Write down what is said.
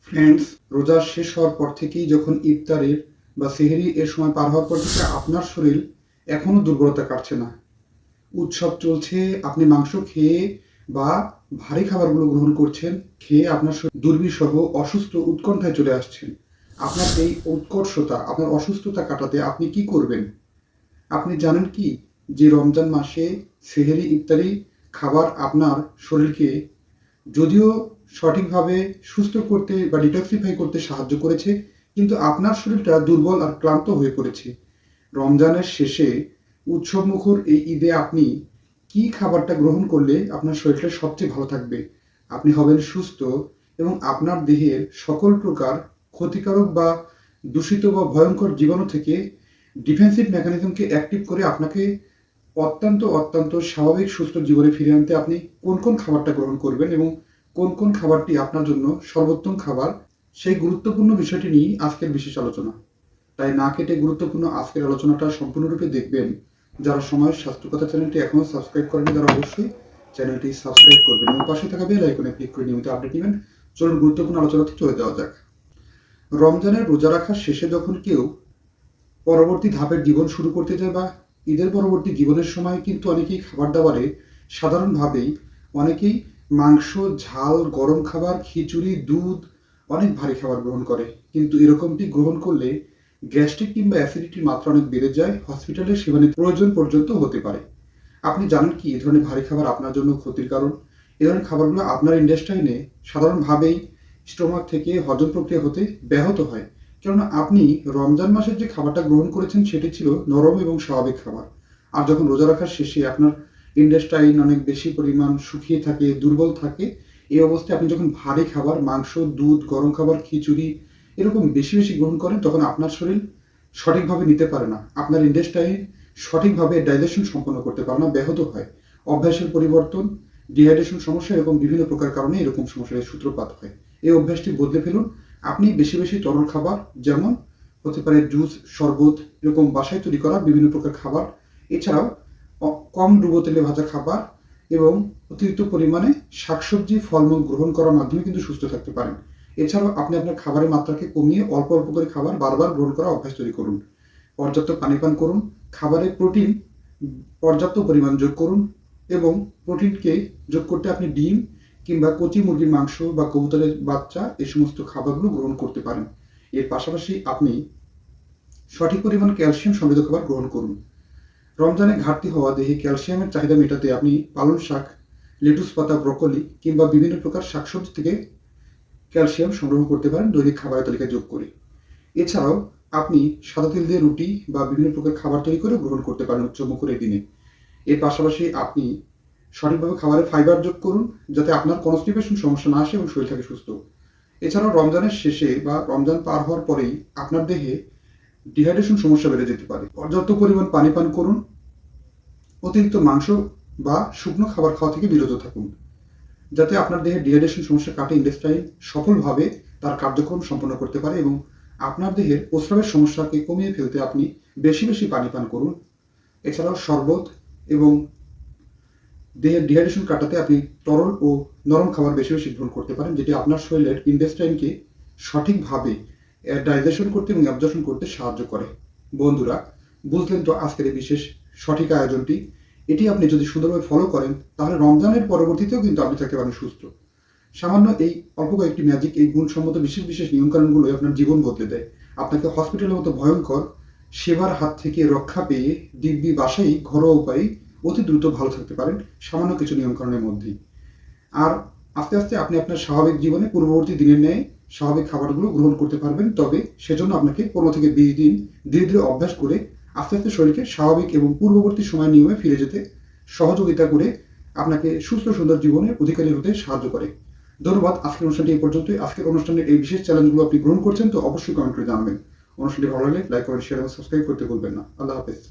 Friends, রোজা শেষ হওয়ার পর থেকেই যখন ইফতারের বা সেহরি এর সময় পার হওয়ার পর থেকে আপনার শরীর এখনো দুর্বলতা কাটছে না। উৎসব চলছে, আপনি মাংস খেয়ে বা ভারী খাবারগুলো গ্রহণ করছেন, খেয়ে আপনার শরীর দুর্বিষহ, অসুস্থ, উৎকণ্ঠায় চলে আসছেন। আপনার এই উৎকর্ষতা, আপনার অসুস্থতা কাটাতে আপনি কি করবেন? আপনি জানেন কি যে রমজান মাসে সেহরি ইফতারি খাবার আপনার শরীরকে যদিও সঠিকভাবে সুস্থ করতে বা ডিটক্সিফাই করতে সাহায্য করেছে, কিন্তু আপনার শরীরটা দুর্বল আর ক্লান্ত হয়ে পড়েছে। রমজানের শেষে উৎসবমুখর এই ঈদে আপনি কি খাবারটা গ্রহণ করলে আপনার শরীরটা সবচেয়ে ভালো থাকবে, আপনি হবেন সুস্থ এবং আপনার দেহের সকল প্রকার ক্ষতিকারক বা দূষিত বা ভয়ঙ্কর জীবাণু থেকে ডিফেন্সিভ মেকানিজমকে অ্যাক্টিভ করে আপনাকে অত্যন্ত স্বাভাবিক সুস্থ জীবনে ফিরিয়ে আনতে আপনি কোন কোন খাবারটা গ্রহণ করবেন এবং কোন কোন খাবারটি আপনার জন্য সর্বোত্তম খাবার, সেই গুরুত্বপূর্ণ বিষয়টি নিয়ে আজকের বিশেষ আলোচনা। তাই না কেটে গুরুত্বপূর্ণ আজকের আলোচনাটা সম্পূর্ণরূপে দেখবেন। যারা সময়ের স্বাস্থ্যকথা চ্যানেলটি এখনও সাবস্ক্রাইব করেনি তারা অবশ্যই চ্যানেলটি সাবস্ক্রাইব করবেন এবং পাশে থাকা বেল আইকনে ক্লিক করে নিয়মিত আপডেট নেবেন। চলুন গুরুত্বপূর্ণ আলোচনাতে চলে যাওয়া যাক। রমজানের রোজা রাখার শেষে যখন কেউ পরবর্তী ধাপের জীবন শুরু করতে যায় বা ঈদের পরবর্তী জীবনের সময় কিন্তু অনেকেই খাবার দাবারে সাধারণভাবেই অনেকেই মাংস, ঝাল, গরম খাবার, খিচুড়ি, দুধ, অনেক ভারী খাবার গ্রহণ করে। কিন্তু এরকমটি গ্রহণ করলে গ্যাস্ট্রিক কিংবা অ্যাসিডিটির মাত্রা অনেক বেড়ে যায়, হসপিটালে সেবানি প্রয়োজন পর্যন্ত হতে পারে। আপনি জানেন কি এই ধরনের ভারী খাবার আপনার জন্য ক্ষতির কারণ? এ ধরনের খাবারগুলো আপনার ইন্টেস্টাইনে সাধারণভাবেই স্টোমাক থেকে হজম প্রক্রিয়া হতে ব্যাহত হয়। কেননা আপনি রমজান মাসের যে খাবারটা গ্রহণ করেছেন সেটি ছিল নরম এবং স্বাভাবিক খাবার। আর যখন রোজা রাখার শেষে আপনার ইন্টেস্টাইন অনেক বেশি পরিমাণ শুকিয়ে থাকে, দুর্বল থাকে, এই অবস্থায় আপনি যখন ভারী খাবার, মাংস, দুধ, গরম খাবার, খিচুড়ি এরকম বেশি গ্রহণ করেন, তখন আপনার শরীর সঠিকভাবে নিতে পারে না। আপনার ইন্টেস্টাইন সঠিকভাবে ডাইজেশন সম্পন্ন করতে পারে না, ব্যাহত হয়। অভ্যাসের পরিবর্তন, ডিহাইড্রেশন সমস্যা, এরকম বিভিন্ন প্রকার কারণে এরকম সমস্যার সূত্রপাত হয়। এই অভ্যাসটি বদলে ফেলুন। আপনি বেশি তরল খাবার, যেমন হতে পারে জুস, শরবত, এরকম বাসায় তৈরি করা বিভিন্ন প্রকার খাবার, এছাড়াও কম ডুবো তেলে ভাজা খাবার এবং অতিরিক্ত পরিমাণে শাকসবজি, ফলমূল গ্রহণ করার মাধ্যমে কিন্তু সুস্থ থাকতে পারেন। এছাড়াও আপনি আপনার খাবারের মাত্রাকে কমিয়ে অল্প করে খাবার বারবার গ্রহণ করা অভ্যাস তৈরি করুন। পর্যাপ্ত পানি পান করুন। খাবারে প্রোটিন পর্যাপ্ত পরিমাণ যোগ করুন এবং প্রোটিনকে যোগ করতে আপনি ডিম কিংবা কচি মুরগির মাংস বা কবুতরের বাচ্চা এই সমস্ত খাবারগুলো গ্রহণ করতে পারেন। এর পাশাপাশি আপনি সঠিক পরিমাণ ক্যালসিয়াম সমৃদ্ধ খাবার গ্রহণ করুন। রমজানে ঘাটতি হওয়া দেহে ক্যালসিয়ামের চাহিদা মেটাতে আপনি পালং শাক, লেটুস পাতা, ব্রকোলি কিংবা বিভিন্ন প্রকার শাকসবজি থেকে ক্যালসিয়াম সংগ্রহ করতে পারেন দৈনিক খাবারের তালিকায় যোগ করে। এছাড়াও আপনি সাদা তেল দিয়ে রুটি বা বিভিন্ন প্রকার খাবার তৈরি করে গ্রহণ করতে পারেন উচ্চমুখর এই দিনে। এর পাশাপাশি আপনি সঠিকভাবে খাবারে ফাইবার যোগ করুন, যাতে আপনার কনস্টিপেশন সমস্যা না আসে এবং শরীর থাকে সুস্থ। এছাড়াও রমজানের শেষে বা রমজান পার হওয়ার পরেই আপনার দেহে ডিহাইড্রেশন সমস্যা বেড়ে যেতে পারে। পর্যাপ্ত পরিমাণ পানি পান করুন। অতিরিক্ত মাংস বা শুকনো খাবার খাওয়া থেকে বিরত থাকুন, যাতে আপনার দেহে ডিহাইড্রেশন সমস্যা কাটে ইন্টেস্টাইন সফলভাবে তার কার্যক্রম সম্পন্ন করতে পারে এবং আপনার দেহের প্রস্রাবের সমস্যাকে কমিয়ে ফেলতে আপনি বেশি পানি পান করুন। এছাড়াও শরবত এবং দেহের ডিহাইড্রেশন কাটাতে আপনি তরল ও নরম খাবার বেশি গ্রহণ করতে পারেন, যেটি আপনার শরীরের ইন্টেস্টাইনকে সঠিকভাবে ডাইজেশন করতে এবং অ্যাবজর্পশন করতে সাহায্য করে। বন্ধুরা, বুঝলেন তো আজকের এই বিশেষ সঠিক আয়োজনটি? এটি আপনি যদি সুন্দরভাবে ফলো করেন, তাহলে রমজানের পরবর্তীতেও কিন্তু আপনি থাকতে পারেন সুস্থ। সামান্য এই অল্প কয়েকটি ম্যাজিক, এই গুণসম্মত বিশেষ নিয়মকানুনগুলোই আপনার জীবন বদলে দেয়। আপনাকে হসপিটালের মতো ভয়ঙ্কর সেবার হাত থেকে রক্ষা পেয়ে দিব্যি বাসায় ঘরোয়া উপায়ে অতি দ্রুত ভালো থাকতে পারেন সামান্য কিছু নিয়মকানুনের মধ্যেই। আর আস্তে আপনি আপনার স্বাভাবিক জীবনে পূর্ববর্তী দিনের ন্যায় স্বাভাবিক খাবারগুলো গ্রহণ করতে পারবেন। তবে সেজন্য আপনাকে 15 থেকে 20 দিন ধীরে অভ্যাস করে আস্তে শরীরকে স্বাভাবিক এবং পূর্ববর্তী সময় নিয়মে ফিরে যেতে সহযোগিতা করে আপনাকে সুস্থ সুন্দর জীবনের অধিকারী হতে সাহায্য করে। ধন্যবাদ। আজকের অনুষ্ঠানটি এই পর্যন্তই। আজকের অনুষ্ঠানের এই বিশেষ চ্যালেঞ্জগুলো আপনি গ্রহণ করছেন তো অবশ্যই কমেন্ট করে জানাবেন। অনুষ্ঠানটি ভালো লাগলে লাইক, কমেন্ট, শেয়ার এবং সাবস্ক্রাইব করতে ভুলবেন না। আল্লাহ হাফেজ।